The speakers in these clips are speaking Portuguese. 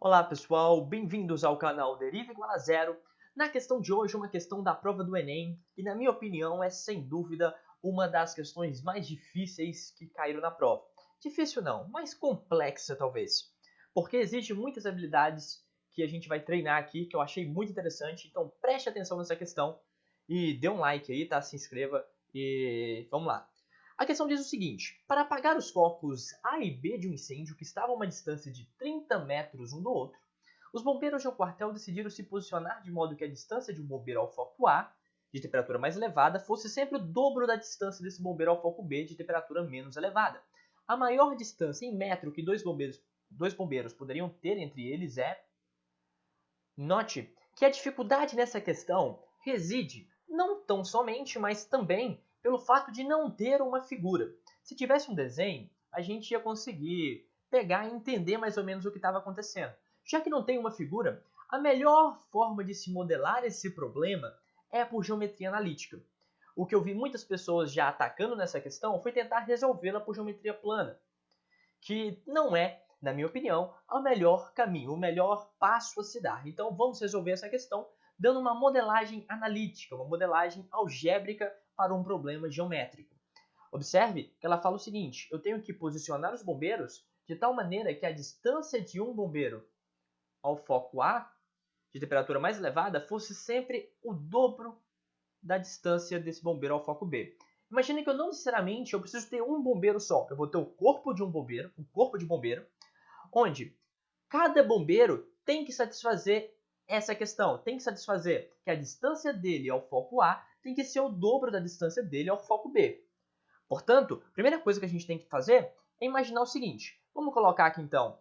Olá pessoal, bem-vindos ao canal Deriva igual a zero. Na questão de hoje, uma questão da prova do Enem, e na minha opinião é sem dúvida uma das questões mais difíceis que caíram na prova. Difícil não, mais complexa talvez, porque exige muitas habilidades que a gente vai treinar aqui, que eu achei muito interessante, então preste atenção nessa questão e dê um like aí, tá? Se inscreva e vamos lá. A questão diz o seguinte: para apagar os focos A e B de um incêndio que estavam a uma distância de 30 metros um do outro, os bombeiros de um quartel decidiram se posicionar de modo que a distância de um bombeiro ao foco A, de temperatura mais elevada, fosse sempre o dobro da distância desse bombeiro ao foco B, de temperatura menos elevada. A maior distância em metro que dois bombeiros poderiam ter entre eles é... Note que a dificuldade nessa questão reside não tão somente, mas também pelo fato de não ter uma figura. Se tivesse um desenho, a gente ia conseguir pegar e entender mais ou menos o que estava acontecendo. Já que não tem uma figura, a melhor forma de se modelar esse problema é por geometria analítica. O que eu vi muitas pessoas já atacando nessa questão foi tentar resolvê-la por geometria plana, que não é, na minha opinião, o melhor caminho, o melhor passo a se dar. Então vamos resolver essa questão dando uma modelagem analítica, uma modelagem algébrica para um problema geométrico. Observe que ela fala o seguinte: eu tenho que posicionar os bombeiros de tal maneira que a distância de um bombeiro ao foco A, de temperatura mais elevada, fosse sempre o dobro da distância desse bombeiro ao foco B. Imagina que eu não necessariamente eu preciso ter um bombeiro só. Eu vou ter o corpo de um bombeiro, onde cada bombeiro tem que satisfazer essa questão. Tem que satisfazer que a distância dele ao foco A tem que ser o dobro da distância dele ao foco B. Portanto, a primeira coisa que a gente tem que fazer é imaginar o seguinte. Vamos colocar aqui então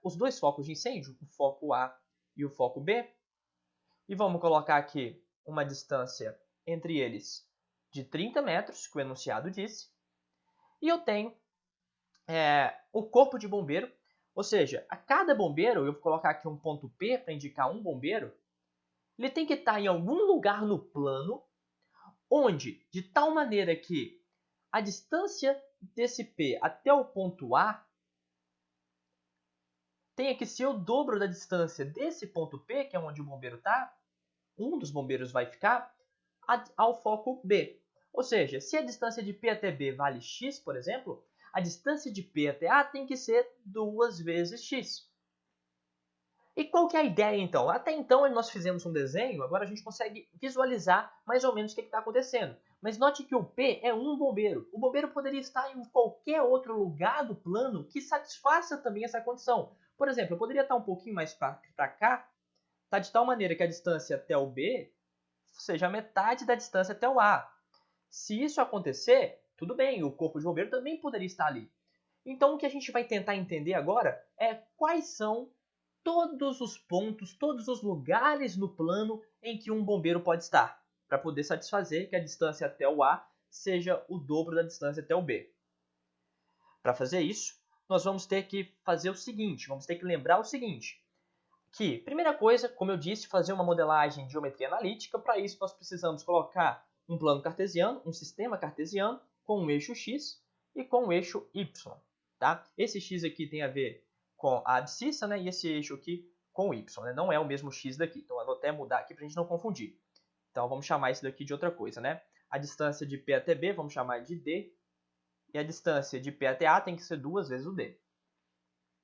os dois focos de incêndio, o foco A e o foco B. E vamos colocar aqui uma distância entre eles de 30 metros, que o enunciado disse. E eu tenho o corpo de bombeiro, ou seja, a cada bombeiro, eu vou colocar aqui um ponto P para indicar um bombeiro, ele tem que estar em algum lugar no plano, onde, de tal maneira que a distância desse P até o ponto A tenha que ser o dobro da distância desse ponto P, que é onde o bombeiro está, um dos bombeiros vai ficar, ao foco B. Ou seja, se a distância de P até B vale x, por exemplo, a distância de P até A tem que ser 2 vezes x. E qual que é a ideia então? Até então nós fizemos um desenho, agora a gente consegue visualizar mais ou menos o que está acontecendo. Mas note que o P é um bombeiro. O bombeiro poderia estar em qualquer outro lugar do plano que satisfaça também essa condição. Por exemplo, eu poderia estar um pouquinho mais para cá, tá de tal maneira que a distância até o B seja a metade da distância até o A. Se isso acontecer, tudo bem, o corpo de bombeiro também poderia estar ali. Então o que a gente vai tentar entender agora é quais são todos os pontos, todos os lugares no plano em que um bombeiro pode estar, para poder satisfazer que a distância até o A seja o dobro da distância até o B. Para fazer isso, nós vamos ter que fazer o seguinte, vamos ter que lembrar o seguinte, que, primeira coisa, como eu disse, fazer uma modelagem de geometria analítica. Para isso, nós precisamos colocar um plano cartesiano, um sistema cartesiano, com um eixo x e com um eixo y. Tá? Esse x aqui tem a ver com a abscissa, né? E esse eixo aqui com o y. Né? Não é o mesmo x daqui, então eu vou até mudar aqui para a gente não confundir. Então, vamos chamar isso daqui de outra coisa. Né? A distância de P até B, vamos chamar de D, e a distância de P até A tem que ser 2 vezes o D.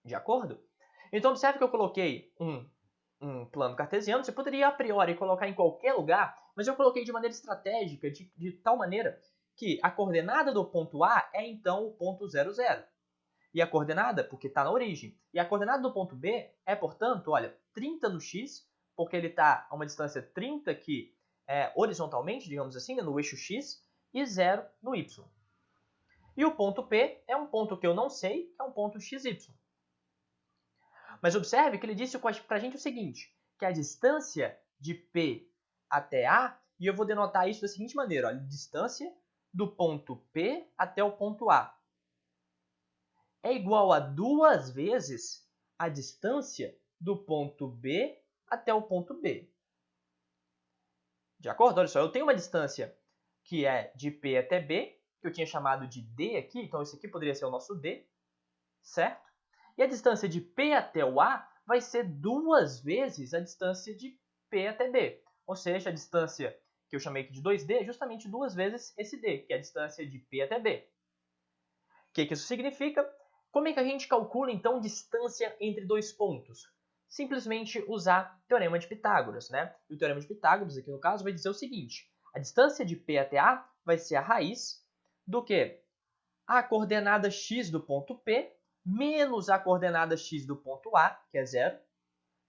De acordo? Então, observe que eu coloquei um plano cartesiano. Você poderia, a priori, colocar em qualquer lugar, mas eu coloquei de maneira estratégica, de tal maneira que a coordenada do ponto A é, então, o ponto 0, 0. E a coordenada, porque está na origem. E a coordenada do ponto B é, portanto, olha, 30 no x, porque ele está a uma distância 30 aqui horizontalmente, digamos assim, né, no eixo x, e 0 no y. E o ponto P é um ponto que eu não sei, que é um ponto xy. Mas observe que ele disse para a gente o seguinte, que a distância de P até A, e eu vou denotar isso da seguinte maneira, olha, distância do ponto P até o ponto A é igual a 2 vezes a distância do ponto B até o ponto B. De acordo? Olha só, eu tenho uma distância que é de P até B, que eu tinha chamado de D aqui, então esse aqui poderia ser o nosso D, certo? E a distância de P até o A vai ser 2 vezes a distância de P até B. Ou seja, a distância que eu chamei aqui de 2D é justamente 2 vezes esse D, que é a distância de P até B. O que isso significa? Como é que a gente calcula, então, distância entre 2 pontos? Simplesmente usar o Teorema de Pitágoras, né? E o Teorema de Pitágoras, aqui no caso, vai dizer o seguinte. A distância de P até A vai ser a raiz do que? A coordenada x do ponto P menos a coordenada x do ponto A, que é 0,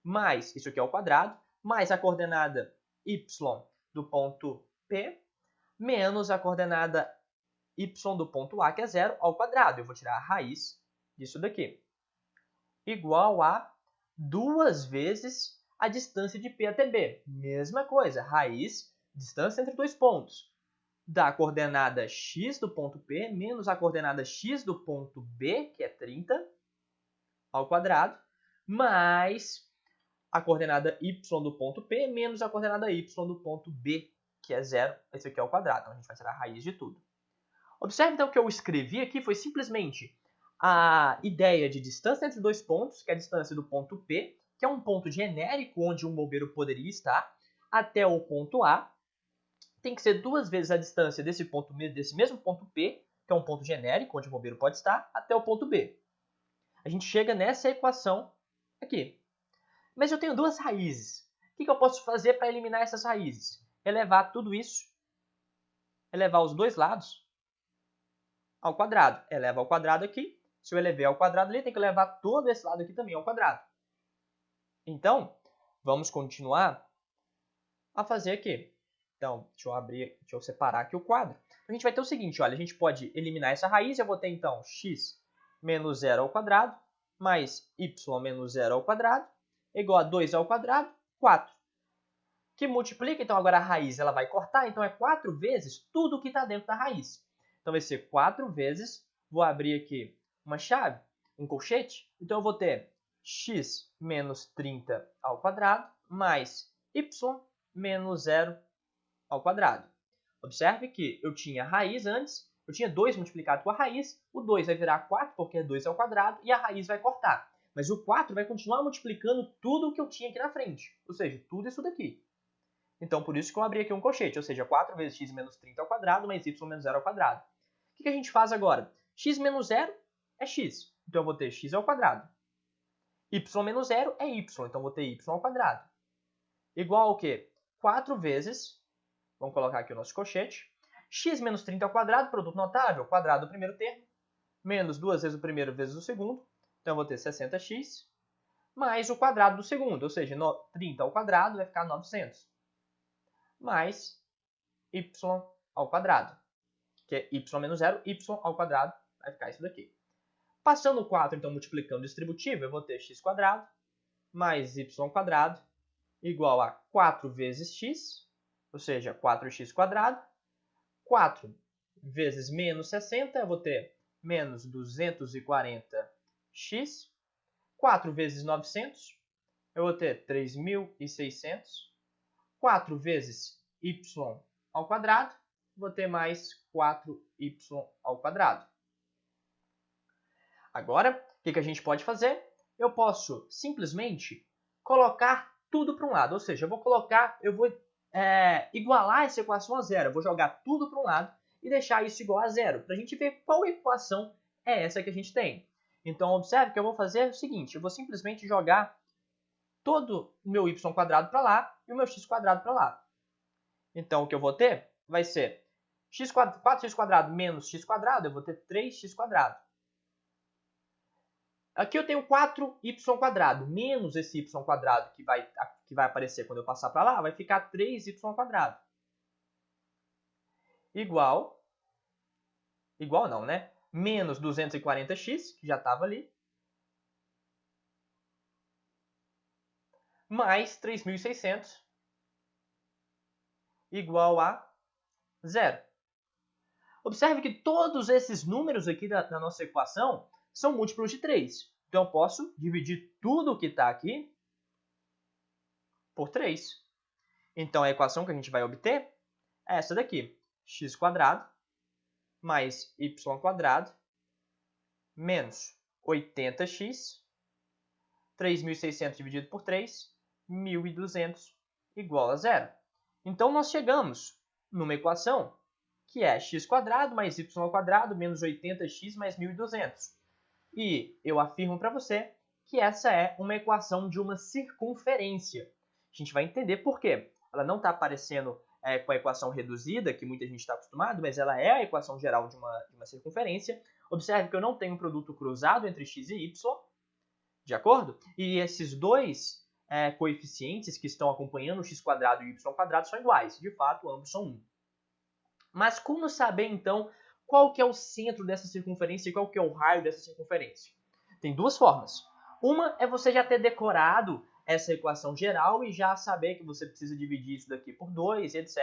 mais, isso aqui é ao quadrado, mais a coordenada y do ponto P, menos a coordenada y do ponto A, que é 0, ao quadrado. Eu vou tirar a raiz disso daqui. Igual a 2 vezes a distância de P até B. Mesma coisa, raiz, distância entre 2 pontos. Da coordenada x do ponto P menos a coordenada x do ponto B, que é 30, ao quadrado, mais a coordenada y do ponto P menos a coordenada y do ponto B, que é 0, esse aqui é ao quadrado. Então, a gente vai tirar a raiz de tudo. Observe, então, que eu escrevi aqui foi simplesmente a ideia de distância entre 2 pontos, que é a distância do ponto P, que é um ponto genérico onde um bombeiro poderia estar, até o ponto A. Tem que ser 2 vezes a distância desse mesmo ponto P, que é um ponto genérico onde o bombeiro pode estar, até o ponto B. A gente chega nessa equação aqui. Mas eu tenho 2 raízes. O que eu posso fazer para eliminar essas raízes? Elevar tudo isso, elevar os dois lados ao quadrado. Eleva ao quadrado aqui. Se eu elevei ao quadrado ali, tem que levar todo esse lado aqui também ao quadrado. Então, vamos continuar a fazer aqui. Então, deixa eu separar aqui o quadro. A gente vai ter o seguinte, olha, a gente pode eliminar essa raiz. Eu vou ter, então, x menos 0 ao quadrado, mais y menos 0 ao quadrado, igual a 2 ao quadrado, 4. Que multiplica, então, agora a raiz ela vai cortar, então é 4 vezes tudo que está dentro da raiz. Então, vai ser 4 vezes, vou abrir aqui uma chave, um colchete, então eu vou ter x menos 30 ao quadrado, mais y menos 0 ao quadrado. Observe que eu tinha a raiz antes, eu tinha 2 multiplicado com a raiz, o 2 vai virar 4 porque é 2 ao quadrado e a raiz vai cortar. Mas o 4 vai continuar multiplicando tudo o que eu tinha aqui na frente, ou seja, tudo isso daqui. Então, por isso que eu abri aqui um colchete, ou seja, 4 vezes x menos 30 ao quadrado mais y menos 0 ao quadrado. O que a gente faz agora? X menos 0 é x, então eu vou ter x ao quadrado. Y menos 0 é y, então eu vou ter y ao quadrado. Igual ao quê? 4 vezes, vamos colocar aqui o nosso colchete, x menos 30 ao quadrado, produto notável, quadrado do primeiro termo, menos 2 vezes o primeiro vezes o segundo, então eu vou ter 60x, mais o quadrado do segundo, ou seja, 30 ao quadrado vai ficar 900, mais y ao quadrado, que é y menos 0, y ao quadrado, vai ficar isso daqui. Passando o 4, então, multiplicando o distributivo, eu vou ter x quadrado mais y quadrado igual a 4 vezes x, ou seja, 4x quadrado. 4 vezes menos 60, eu vou ter menos 240x. 4 vezes 900, eu vou ter 3.600. 4 vezes y ao quadrado, vou ter mais 4y ao quadrado. Agora, o que a gente pode fazer? Eu posso simplesmente colocar tudo para um lado, ou seja, eu vou igualar essa equação a zero, eu vou jogar tudo para um lado e deixar isso igual a zero, para a gente ver qual equação é essa que a gente tem. Então, observe que eu vou fazer o seguinte, eu vou simplesmente jogar todo o meu y quadrado para lá e o meu x quadrado para lá. Então, o que eu vou ter vai ser 4x quadrado menos x quadrado, eu vou ter 3x quadrado. Aqui eu tenho 4y quadrado, menos esse y quadrado que vai aparecer quando eu passar para lá, vai ficar 3y quadrado. Igual não, né? Menos 240x, que já estava ali, mais 3.600, igual a 0. Observe que todos esses números aqui da nossa equação são múltiplos de 3. Então, eu posso dividir tudo o que está aqui por 3. Então, a equação que a gente vai obter é essa daqui. X quadrado mais y quadrado menos 80x 3.600 dividido por 3, 1.200 igual a zero. Então, nós chegamos numa equação que é x² mais y² menos 80x mais 1.200. E eu afirmo para você que essa é uma equação de uma circunferência. A gente vai entender por quê. Ela não está aparecendo com a equação reduzida, que muita gente está acostumado, mas ela é a equação geral de uma circunferência. Observe que eu não tenho um produto cruzado entre x e y, de acordo? E esses dois coeficientes que estão acompanhando o x² e o y² são iguais. De fato, ambos são 1. Mas como saber, então, qual que é o centro dessa circunferência e qual que é o raio dessa circunferência? Tem duas formas. Uma é você já ter decorado essa equação geral e já saber que você precisa dividir isso daqui por 2, etc.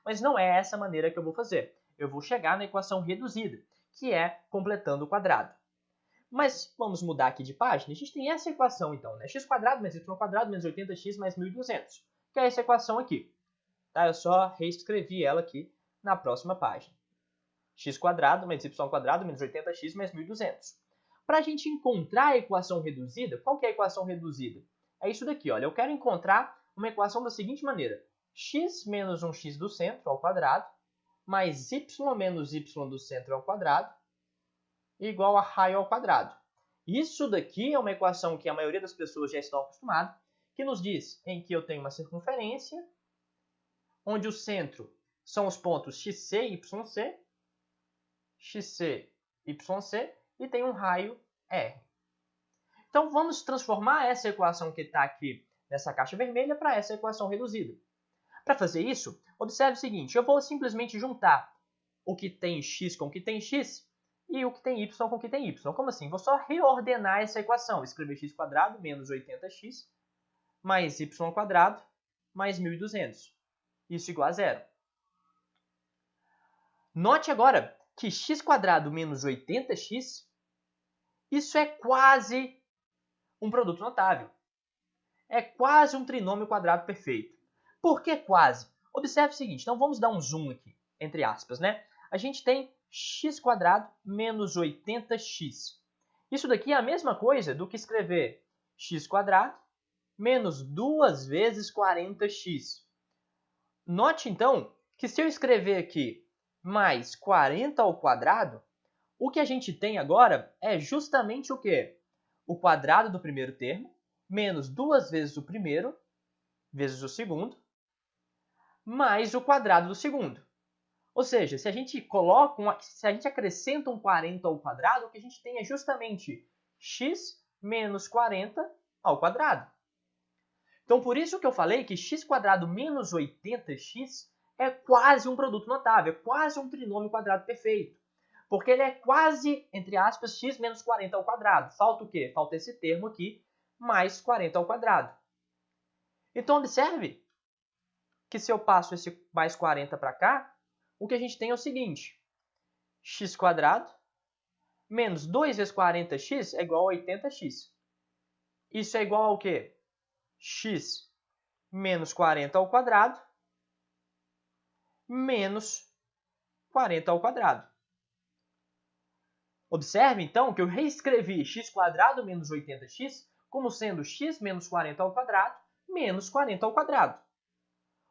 Mas não é essa maneira que eu vou fazer. Eu vou chegar na equação reduzida, que é completando o quadrado. Mas vamos mudar aqui de página. A gente tem essa equação, então, né? x² mais y² menos 80x mais 1.200, que é essa equação aqui. Tá? Eu só reescrevi ela aqui na próxima página. x² mais y² menos 80x mais 1.200. Para a gente encontrar a equação reduzida, qual que é a equação reduzida? É isso daqui, olha. Eu quero encontrar uma equação da seguinte maneira. X menos 1x do centro ao quadrado, mais y menos y do centro ao quadrado, igual a raio ao quadrado. Isso daqui é uma equação que a maioria das pessoas já estão acostumadas, que nos diz em que eu tenho uma circunferência, onde o centro são os pontos XC e YC, XC, YC, e tem um raio R. Então, vamos transformar essa equação que está aqui nessa caixa vermelha para essa equação reduzida. Para fazer isso, observe o seguinte, eu vou simplesmente juntar o que tem x com o que tem x e o que tem y com o que tem y. Como assim? Vou só reordenar essa equação, escrever x² menos 80x mais y² mais 1.200. Isso igual a zero. Note agora que x² menos 80x, isso é quase um produto notável. É quase um trinômio quadrado perfeito. Por que quase? Observe o seguinte, então vamos dar um zoom aqui, entre aspas, né? A gente tem x² menos 80x. Isso daqui é a mesma coisa do que escrever x² menos 2 vezes 40x. Note, então, que se eu escrever aqui mais 40 ao quadrado, o que a gente tem agora é justamente o quê? O quadrado do primeiro termo, menos 2 vezes o primeiro, vezes o segundo, mais o quadrado do segundo. Ou seja, se a gente acrescenta um 40 ao quadrado, o que a gente tem é justamente x menos 40 ao quadrado. Então, por isso que eu falei que x² menos 80x é quase um produto notável, é quase um trinômio quadrado perfeito. Porque ele é quase, entre aspas, x menos 40 ao quadrado. Falta o quê? Falta esse termo aqui, mais 40 ao quadrado. Então, observe que se eu passo esse mais 40 para cá, o que a gente tem é o seguinte. x² menos 2 vezes 40x é igual a 80x. Isso é igual ao quê? X menos 40 ao quadrado menos 40 ao quadrado. Observe, então, que eu reescrevi x² menos 80x como sendo x menos 40 ao quadrado menos 40 ao quadrado.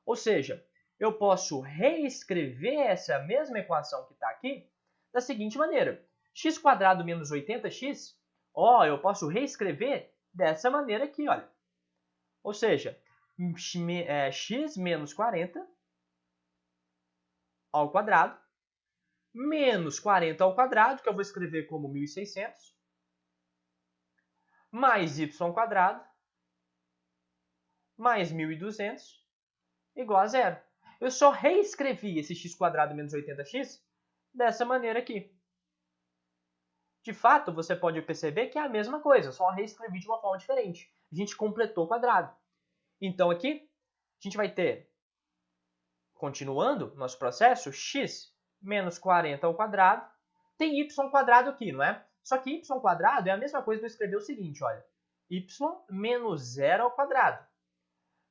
Ou seja, eu posso reescrever essa mesma equação que está aqui da seguinte maneira. x² menos 80x, eu posso reescrever dessa maneira aqui, olha. Ou seja, x menos 40 ao quadrado menos 40 ao quadrado, que eu vou escrever como 1.600, mais y² mais 1.200 igual a zero. Eu só reescrevi esse x² menos 80x dessa maneira aqui. De fato, você pode perceber que é a mesma coisa, só reescrevi de uma forma diferente. A gente completou o quadrado. Então, aqui, a gente vai ter, continuando nosso processo, x menos 40 ao quadrado. Tem y² aqui, não é? Só que y² é a mesma coisa que eu escrever o seguinte, olha. Y menos 0 ao quadrado.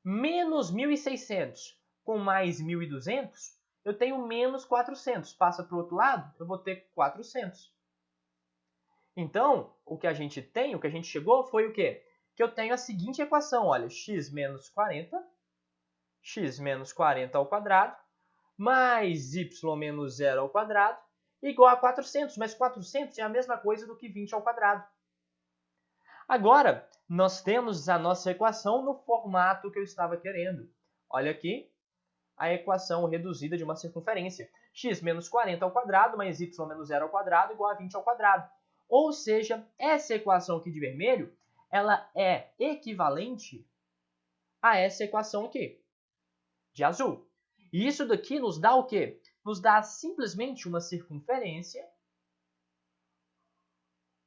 Menos 1.600 com mais 1.200, eu tenho menos 400. Passa para o outro lado, eu vou ter 400. Então, o que a gente chegou foi o quê? que eu tenho a seguinte equação, olha, x menos 40 ao quadrado, mais y menos 0 ao quadrado, igual a 400, mas 400 é a mesma coisa do que 20 ao quadrado. Agora, nós temos a nossa equação no formato que eu estava querendo. Olha aqui, a equação reduzida de uma circunferência. X menos 40 ao quadrado mais y menos 0 ao quadrado igual a 20 ao quadrado. Ou seja, essa equação aqui de vermelho, ela é equivalente a essa equação aqui, de azul. E isso daqui nos dá o quê? Nos dá simplesmente uma circunferência,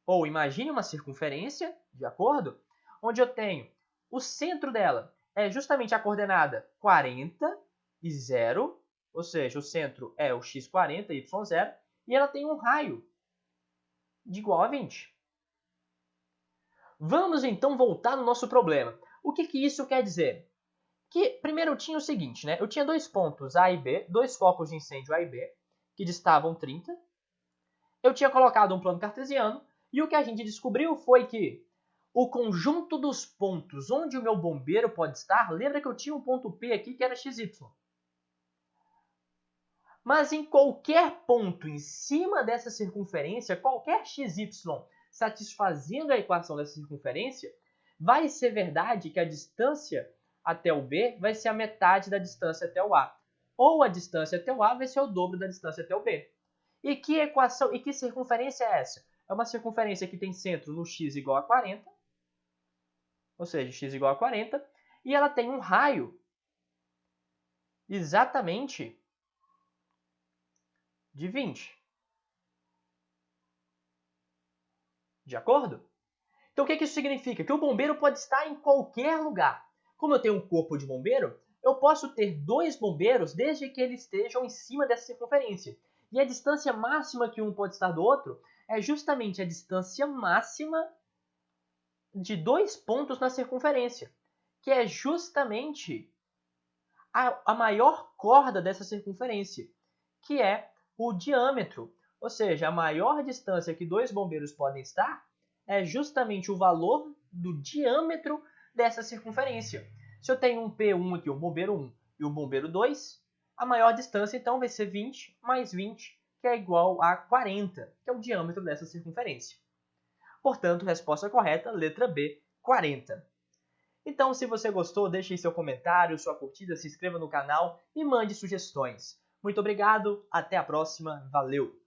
ou imagine uma circunferência, de acordo? Onde eu tenho o centro dela é justamente a coordenada 40 e 0, ou seja, o centro é o x40, y0, e ela tem um raio de igual a 20. Vamos então voltar no nosso problema. O que isso quer dizer? Que primeiro eu tinha o seguinte, né? Eu tinha dois pontos A e B, dois focos de incêndio A e B, que distavam 30. Eu tinha colocado um plano cartesiano, e o que a gente descobriu foi que o conjunto dos pontos onde o meu bombeiro pode estar, lembra que eu tinha um ponto P aqui que era XY. Mas em qualquer ponto em cima dessa circunferência, qualquer XY satisfazendo a equação dessa circunferência, vai ser verdade que a distância até o B vai ser a metade da distância até o A. Ou a distância até o A vai ser o dobro da distância até o B. E que equação, e que circunferência é essa? É uma circunferência que tem centro no x igual a 40, ou seja, x igual a 40, e ela tem um raio exatamente de 20. De acordo? Então o que isso significa? Que o bombeiro pode estar em qualquer lugar. Como eu tenho um corpo de bombeiro, eu posso ter dois bombeiros desde que eles estejam em cima dessa circunferência. E a distância máxima que um pode estar do outro é justamente a distância máxima de dois pontos na circunferência, que é justamente a maior corda dessa circunferência, que é o diâmetro. Ou seja, a maior distância que dois bombeiros podem estar é justamente o valor do diâmetro dessa circunferência. Se eu tenho um P1 aqui, um bombeiro 1 e um bombeiro 2, a maior distância então vai ser 20 mais 20, que é igual a 40, que é o diâmetro dessa circunferência. Portanto, resposta correta, letra B, 40. Então, se você gostou, deixe seu comentário, sua curtida, se inscreva no canal e mande sugestões. Muito obrigado, até a próxima, valeu!